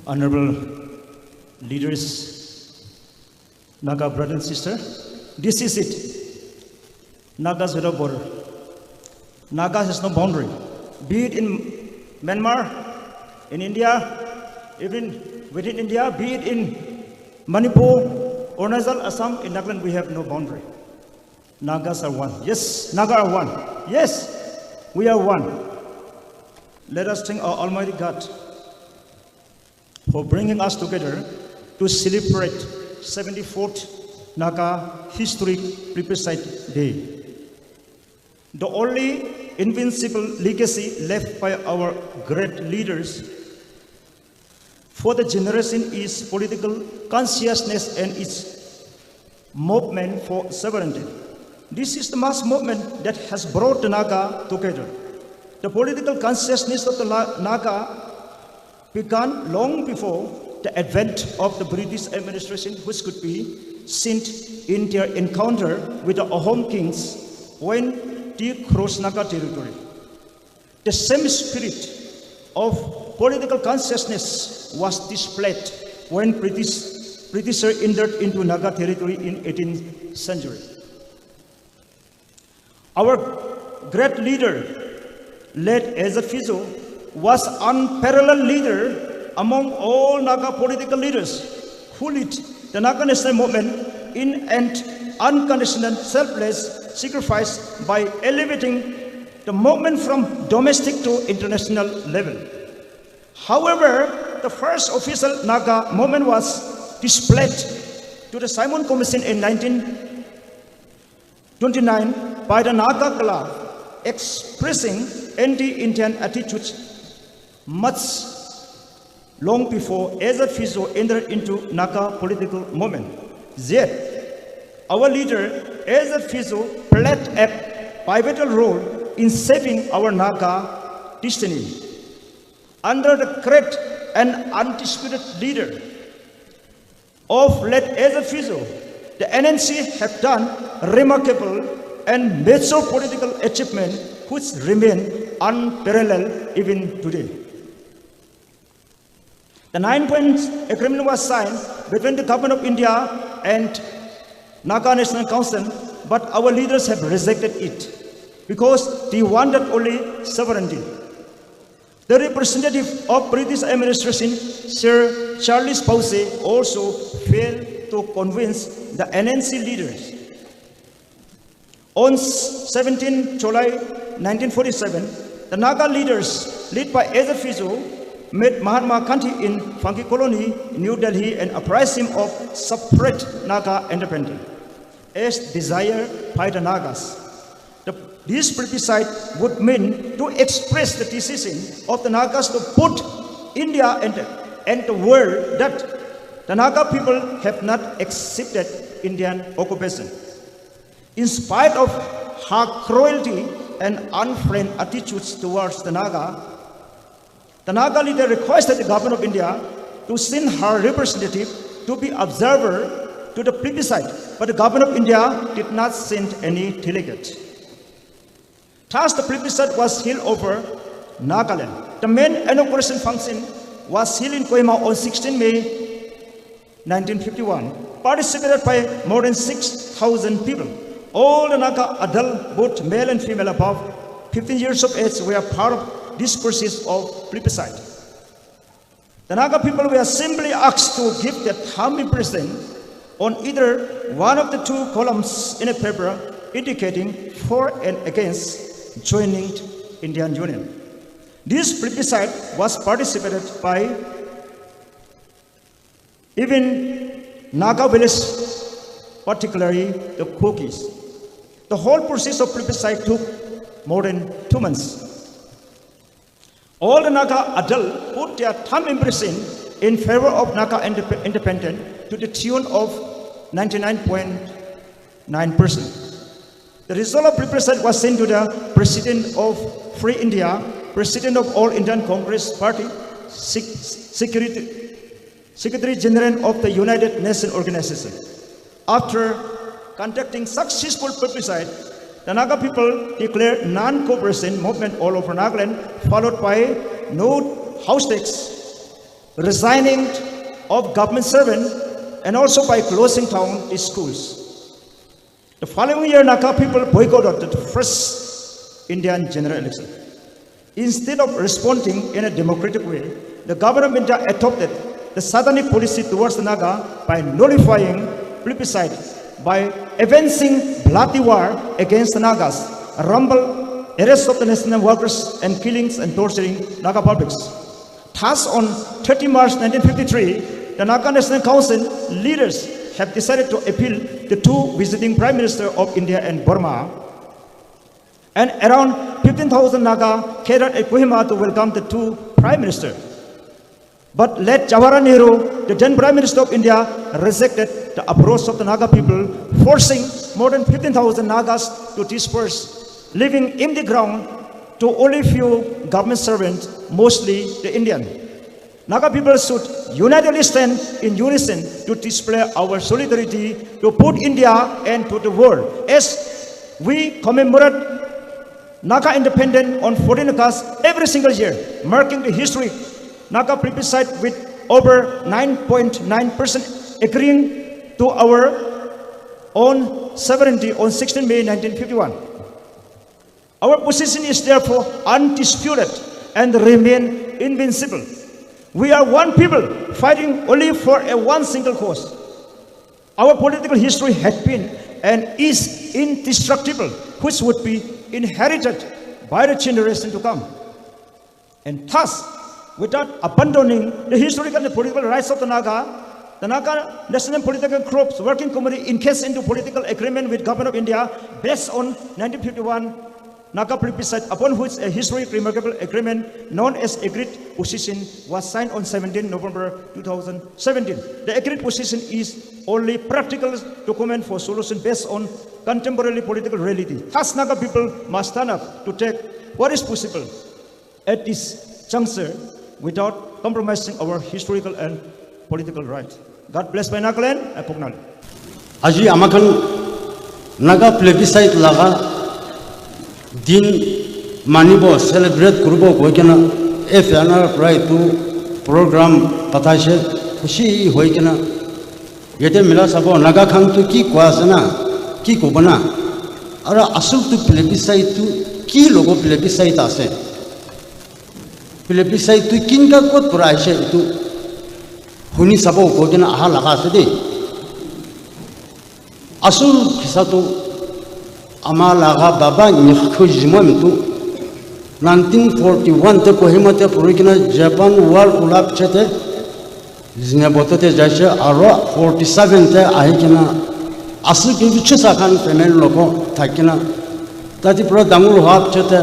honorable leaders, Naga brother and sister, this is it. Nagas without border. Naga has no boundary. Be it in Myanmar, in India, even within India, be it in Manipur, Arunachal, Assam, in Nagaland, we have no boundary. Nagas are one. Yes, Naga are one. Yes, we are one. Let us thank our Almighty God for bringing us together to celebrate 74th Naga Historic Plebiscite Day. The only invincible legacy left by our great leaders for the generation is political consciousness and its movement for sovereignty. This is the mass movement that has brought the Naga together. The political consciousness of the Naga began long before the advent of the British administration, which could be seen in their encounter with the Ahom kings when they crossed Naga territory. The same spirit of political consciousness was displayed when Britishers entered into Naga territory in 18th century. Our great leader, led as a Fizo, was unparalleled leader among all Naga political leaders who led the Naga national movement in an unconditional, selfless sacrifice by elevating the movement from domestic to international level. However, the first official Naga movement was displayed to the Simon Commission in 1929 by the Naga Club, expressing anti-Indian attitudes much long before Eza Fizo entered into Naga political movement. Yet, our leader Eza Fizo played a pivotal role in shaping our Naga destiny. Under the great and undisputed leader of late Eza Fizo, the NNC have done remarkable and major political achievement which remain unparalleled even today. The 9-point agreement was signed between the Government of India and Naga National Council, but our leaders have rejected it because they wanted only sovereignty. The representative of British administration, Sir Charles Pause, also failed to convince the NNC leaders. On 17 July 1947, the Naga leaders, led by Eza Fizo, met Mahatma Gandhi in Funky Colony, New Delhi, and apprised him of separate Naga independence, as desired by the Nagas. This plebiscite would mean to express the decision of the Nagas to put India and the world that the Naga people have not accepted Indian occupation. In spite of her cruelty and unfriendly attitudes towards the Naga leader requested the Government of India to send her representative to be observer to the plebiscite, but the Government of India did not send any delegate. Thus, the plebiscite was held over Nagaland. The main inauguration function was held in Kohima on 16 May 1951, participated by more than 6,000 people. All the Naga adults, both male and female above 15 years of age, were part of this process of plebiscite. The Naga people were simply asked to give their thumb impression on either one of the two columns in a paper indicating for and against joining Indian Union. This plebiscite was participated by even Naga villages, particularly the Kokis. The whole process of plebiscite took more than 2 months. All the Naga adults put their thumb impression in favor of Naga independence to the tune of 99.9%. The result of plebiscite was sent to the President of Free India, President of All Indian Congress Party, Secretary General of the United Nations Organization. After conducting successful plebiscite, the Naga people declared non-cooperation movement all over Nagaland, followed by no house tax, resigning of government servant, and also by closing down its schools. The following year, Naga people boycotted the first Indian general election. Instead of responding in a democratic way, the government of India adopted the satanic policy towards the Naga by nullifying plebiscite, by advancing bloody war against the Nagas, rumble, arrest of the national workers, and killings and torturing Naga publics. Thus, on 30 March 1953, the Naga National Council leaders have decided to appeal the two visiting Prime Minister of India and Burma, and around 15,000 Naga gathered at Kohima to welcome the two Prime Ministers. But late Jawaharlal Nehru, the then Prime Minister of India, rejected the approach of the Naga people, forcing more than 15,000 Nagas to disperse, leaving empty ground to only few government servants, mostly the Indian. Naga people should unitedly stand in unison to display our solidarity to put India and to the world. As we commemorate Naga independence on 14 August every single year, marking the historic Naga Plebiscite with over 9.9% agreeing to our own sovereignty on 16 May 1951. Our position is therefore undisputed and remain invincible. We are one people fighting only for one single cause. Our political history had been and is indestructible, which would be inherited by the generation to come. And thus, without abandoning the historical and political rights of the Naga National Political Group's working committee encased into political agreement with Government of India based on 1951 Naga Plebiscite, upon which a historic remarkable agreement known as Agreed Position was signed on 17 November 2017. The Agreed Position is only practical document for solution based on contemporary political reality. Thus, Naga people must stand up to take what is possible at this juncture without compromising our historical and political rights. God bless my Nagaland and Pugnal. Aji amakan Naga Plebiscite laga din manibo celebrate kurubo hoikena FNR right to program patashe khushi hoikena yete mila sabo Naga khang tu ki kwasana ki kobana ara asul tu plebiscite tu ki logo plebiscite ase plebiscite tu kinga kot praise tu huni sabo hoikena aha laga ase de asul kisatu ama laga baba nikhu Zhimomi tu 1941 te Kohima te purikina Japan war ulap chete Zinaboto te jaise aro 47 te ahikina asu ki chisa khan family loko thakina tati pro dangul hap chete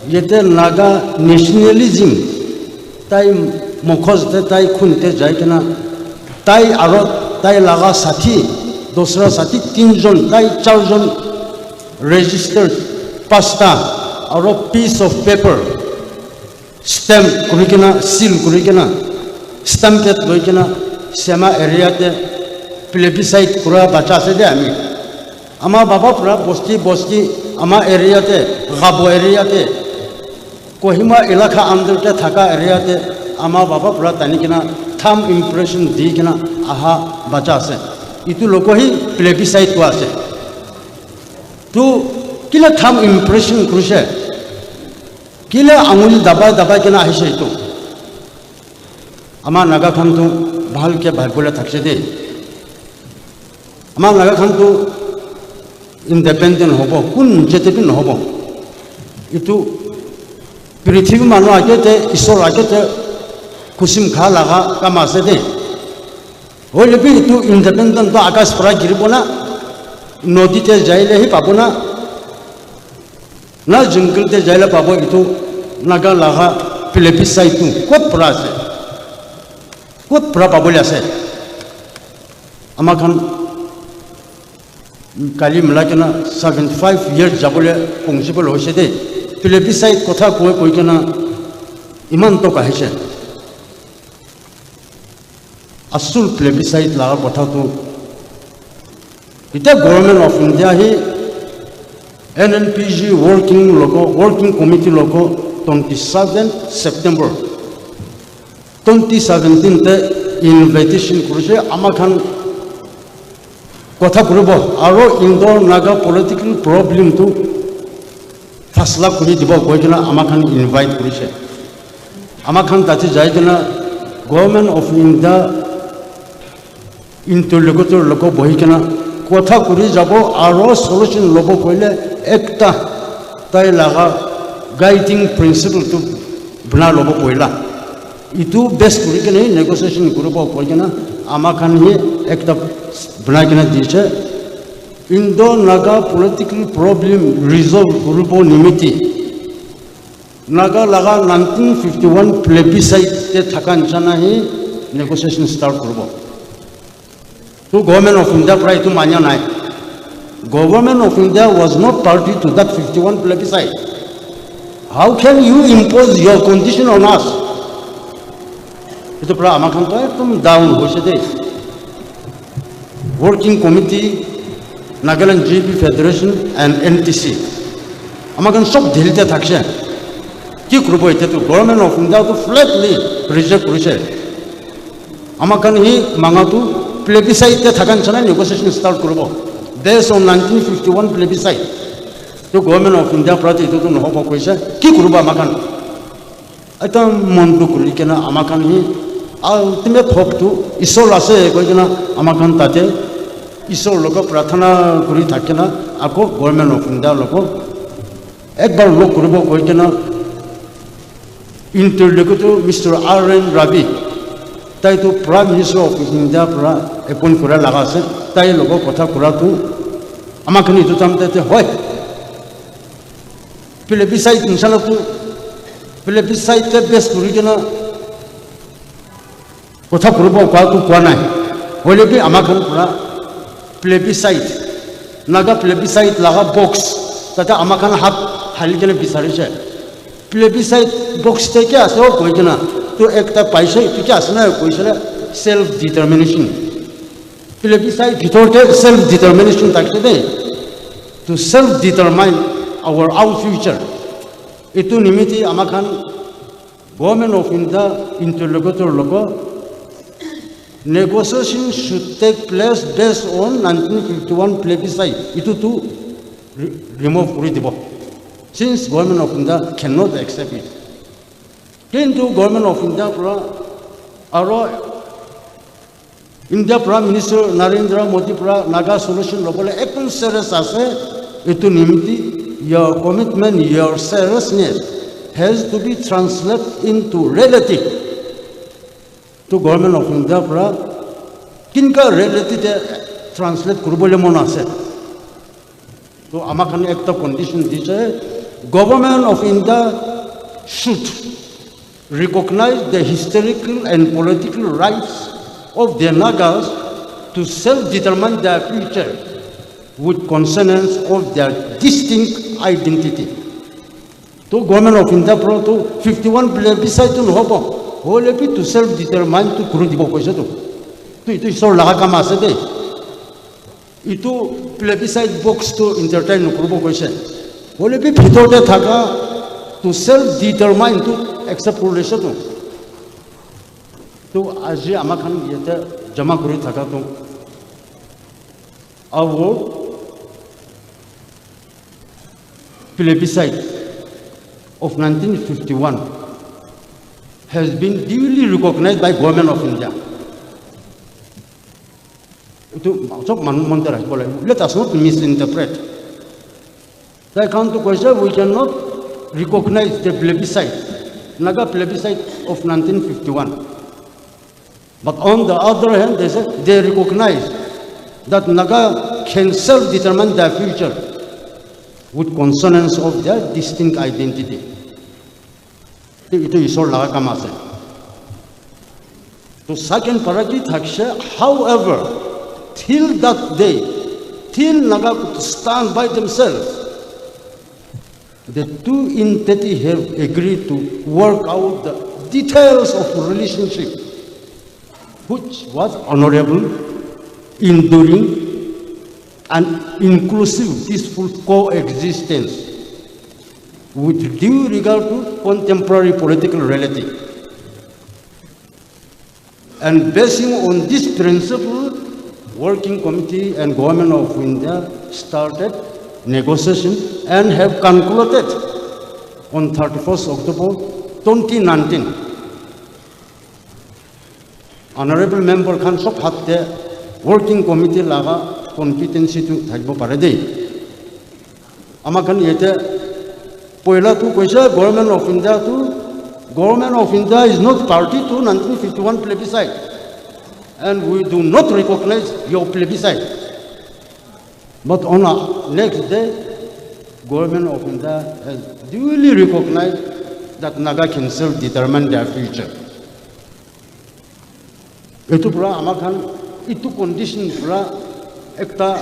yete Naga nationalism tai mokhoz te tai khun te jaikina tai aro tai laga sathi dosra sathi tinjon tai charjon registered pasta or a piece of paper stamp kurikina seal kurikina stamp ket loikina sema area te plebiscite kura bacha se de ami ama baba pura bosti ama area te gabo area te Kohima ilakha andar te thaka area te ama baba pura tanikina thumb impression digina aha bacha se itu loko hi plebiscite ko ase tu kila thumb impression krushe kila anguli daba kena aise tu ama Naga khang tu bhal ke bhaibola thakse de ama Naga khang tu independent hobo kun jete bin hobo itu prithvi manu agete isor agete kusim kha laga kama se de hole bi itu independent to akas pra giribona nodi te jaile hi pabu na jungle te jaile pabu itu Naga laga plebiscite tu kot pra pabu ase amakan kali mlakena 75 years jabule principal hoise de plebiscite kotha koi kana iman to kahise asul plebiscite laga kotha tu ita government of India hi NNPG working committee logo 27 September 2017 invitation কৰিছে আমাখান কথা কৰিব আৰু Indore Naga political প্ৰবলেমটো ফাসলা কৰি দিব কৈ কিনা আমাখান invite কৰিছে আমাখান তাতে যাই কিনা গভৰ্নমেণ্ট অফ ইণ্ডিয়া ইন্টাৰলোকুটৰ লোক বহি কিনা কথা কৰি যাব আৰু সলিউশন ল'ব কইলে একটা তাই লাগা গাইডিং প্ৰিন্সিপলটো বনা ল'ব কইলা ইটো বেস কৰি কিনে নেগোসিয়েশন কৰিব কৈ কিনা আমাখান হি একটা বনাই কিনা দিছে Indo Naga political problem resolve কৰিব নিমিতি নাগা লাগা 1951 প্লেবিসাইট তে থাকা নিচিনা হি নেগোসিয়েশন স্টার্ট কৰিব তো গভর্নমেন্ট অফ ইন্ডিয়া প্রায় তো মানিয়া নাই government of India was not party to that 51 plebiscite how can you impose your condition on us itu pra amakan to ekdom down hoise de working committee Nagaland GB Federation and NTC amakan sob dhilite thakse ki korbo eta to government of India to flatly reject korise amakan hi manga to plebiscite te thakan chana negotiation start korbo based on 1951 plebiscite to government of India prati to no hobo koise ki korbo amakan eta mondu kuri kena amakan hi ultimate hope to isol ase koi kena amakan tate isol loko प्रार्थना kuri thakena ako government of India loko ekbar lok koribo koi kena interlocutor Mr. R.N. Ravi tai to prime minister of India pra appoint kora laga ase tai logo kotha kora tu amakhani to tamte te hoy plebiscite inshallah tu plebiscite te base kuri kena kotha koribo kwa tu kwa nai hole bi amakhan pura plebiscite naga plebiscite laga box tata amakan hat hali kene bisarise plebiscite box te kya ase koi kena to ekta paise tu kya ase na koisele self determination plebiscite bitorte self determination takte de to self determine our future itu nimiti amakan government of India interlocutor logo negotiation should take place based on 1951 plebiscite. Itu to remove kuri dibo. Since government of India cannot accept it. Kintu government of India pra aro India Prime Minister Narendra Modi pra Naga solution lobole ekun serious ase itu nimiti your commitment, your seriousness has to be translated into reality. To government of India pra kinka reality te translate koribole mon ase to amakan ekta condition dise government of India should recognize the historical and political rights of the Nagas to self-determine their future with consonance of their distinct identity. To government of India pro to 51 plebiscite to hobo hole bi to self determine to kuru dibo koise to itu isor laga kam ase de itu plebiscite box to entertain kurubo koise hole bi bhitorte thaka to self determine to accept korise to aji amakhan yete jama kuri thaka to avo plebiscite of 1951 has been duly recognized by government of India. Let us not misinterpret. I come to question, we cannot recognize the plebiscite, Naga plebiscite of 1951. But on the other hand, they say they recognize that Naga can self-determine their future with consonance of their distinct identity. Itu isor laga kam ase to second paragraph thakse however till that day till Naga could stand by themselves the two entities have agreed to work out the details of relationship which was honorable enduring and inclusive peaceful coexistence with due regard to contemporary political reality. And basing on this principle, Working Committee and Government of India started negotiation and have concluded on 31st October 2019. Honorable Member Khan Sok Hatte Working Committee laga competency to Thagbo Parade. Amakan yete Poila to Kwesha, Government of India to Government of India is not party to 1951 plebiscite, and we do not recognize your plebiscite. But on the next day, Government of India has duly recognized that Naga can self-determine their future. Itu pura amakan itu condition pura ekta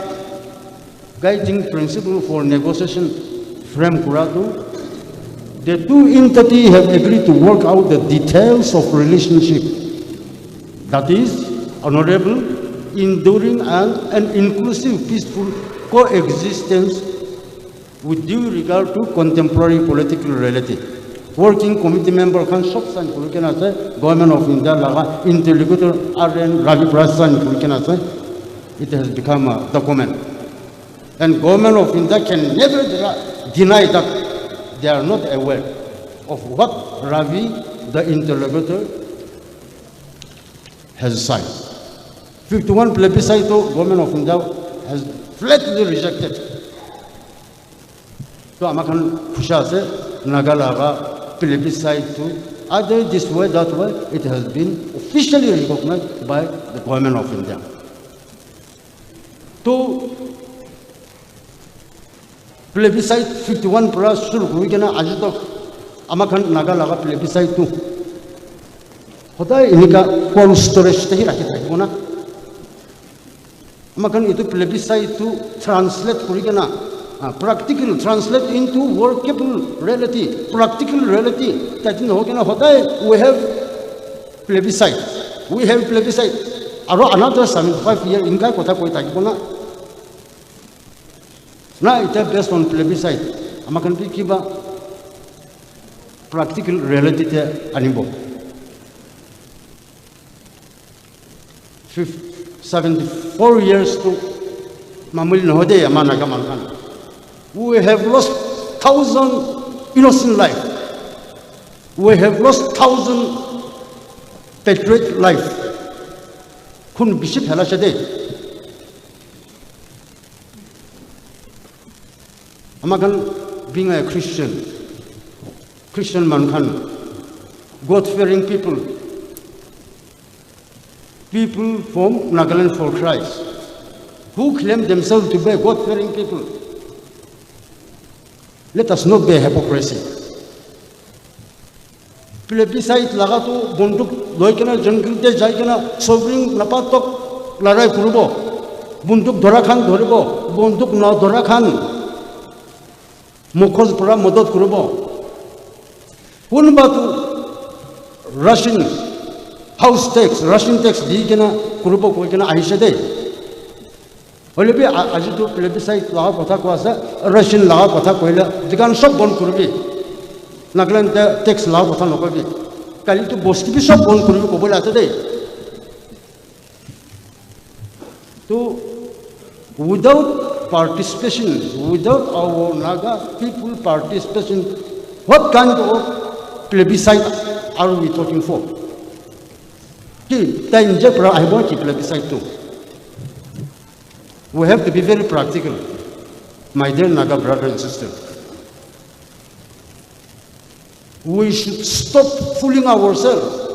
guiding principle for negotiation frame pura tu. The two entities have agreed to work out the details of relationship, that is, honorable, enduring, and inclusive peaceful coexistence with due regard to contemporary political reality. Working Committee Member Khan Shoksan Kulkenase, Government of India Laga, Interlocutor R.N. Ravi Prasan Kulkenase, it has become a document. And Government of India can never deny that they are not aware of what Ravi, the interlocutor, has signed. 51 plebiscite, Government of India has flatly rejected. So Amakan Kusha se Nagalaga plebiscite to either this way, that way, it has been officially recognized by the Government of India. To plebiscite 51 plus sur Gurigana Ajutok Amakan Naga Laga plebiscite too. Hotai Inika call storage Tahira. Amakan itu plebiscite to translate Gurigana, practical, translate into workable reality, practical reality. That in Hogana Hotai, we have plebiscite. We have plebiscite. Another 75 years in Kota Koita. Now it is based on plebiscite. Amakan pi kiba practical reality te animbo. 74 years to mamul nohode amana kamankan. We have lost 1,000 innocent life. We have lost 1,000 patriot life. Kun bishop halashade. Amakan being a Christian mankan, God-fearing people from Nagaland for Christ, who claim themselves to be God-fearing people. Let us not be a hypocrisy. Plebiscite lagato bunduk loikena jungle te jaikena sovereign napatok larai kurubo, bunduk dorakhan dhoribo, bunduk na dorakhan Mokhoz pura modot kurubo. Punbatu Russian house tax, Russian tax digena kurubo koikena aishade. Olebi ajitu plebiscite law patha kwasa Russian law patha koila digan sob bon kurubi. Nagaland tax law patha nokobi. Kali tu bosti bi sob bon kurubi ko bola atade. To without participation, without our Naga people participation, what kind of plebiscite are we talking for? Plebiscite too. We have to be very practical, my dear Naga brothers and sisters. We should stop fooling ourselves.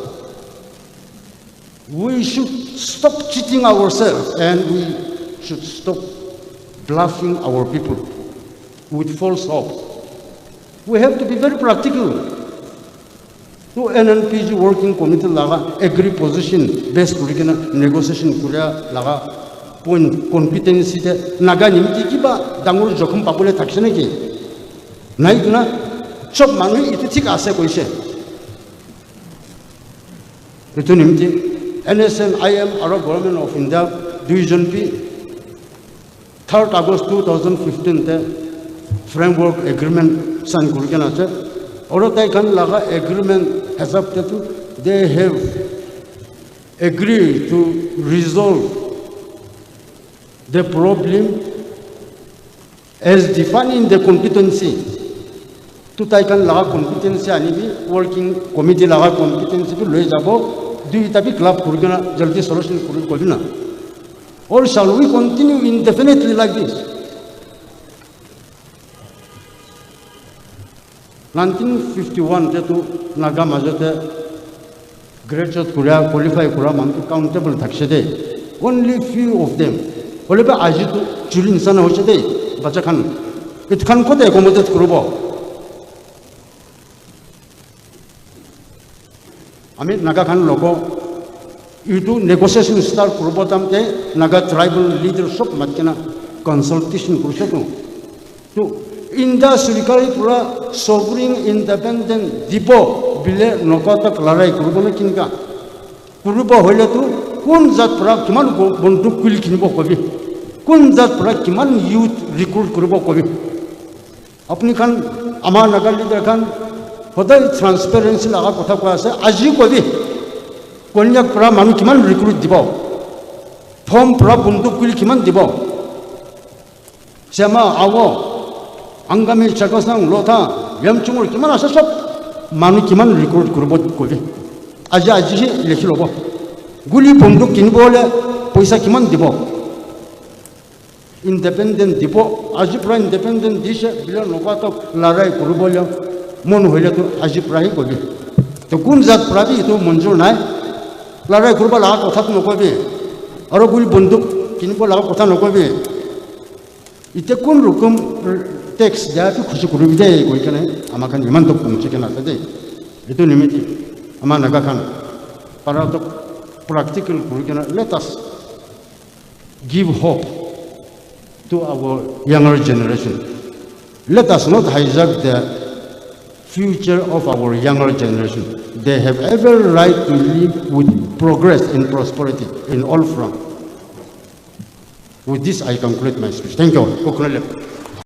We should stop cheating ourselves, and we should stop bluffing our people with false hope. We have to be very practical. To NNPG working committee laga agree position based negotiation kuria laga point competency te Naga nimti kiba dangur jokham papule takshene ki nai guna chob manu itu thik ase koise itu nimti NSM IM our government of India division P 3rd August 2015 te framework agreement sign kurikena ache oro tai kan laga agreement has up to they have agree to resolve the problem as defined in the competency. To take on law competency and working committee law competency to raise above, do it a big club Kurgana, Jaldi solution Kurgana. Or shall we continue indefinitely like this? 1951 to Naga Majate graduate Korea qualify Kuraman accountable taxade. Only few of them. Oliver Ajitu, Julin Sana Hochade, Bajakan. It can put a accommodate Kurubo. I mean, Naga Khan logo, you do negotiation start Kurubotamte, Naga tribal leadership, Makina consultation Kurushaku. To Industry Pura, sovereign independent depot, Bile Nokota Klarai Kurubana Kinga. Kuruba Holetu, Kunzat Prak Kiman Bundu Kilkinbo Kobi. Kunzat Prak Kiman youth recruit Kurubo Kobi. Apnikan, Ama Naga leader Khan. Hotel transparency laga kotha ko ase aji ko bi konyak pra manu kiman recruit dibo form pra bunduk kuli kiman dibo sema awo angami chakasang lotha yamchungul kiman ase sob manu kiman recruit kurbo ko bi aji lekhi lobo guli bunduk kinbo le paisa kiman dibo independent dibo aji pra independent dishe bila nokato larai kurbo le Mon Huletu Ajiprahi Kobi. The Gunzat Pravi to Monjunai, Lara Kurba Kotat Nokobi, Orogul Bunduk, Kinbola Kotanokobi. It a kun rukum text that Kusukuride, we can Amakan Mantokum chicken at the day. It will limit Amanagakan. Paradox practical curriculum. Let us give hope to our younger generation. Let us not hijack the future of our younger generation. They have every right to live with progress and prosperity in all fronts. With this, I conclude my speech. Thank you.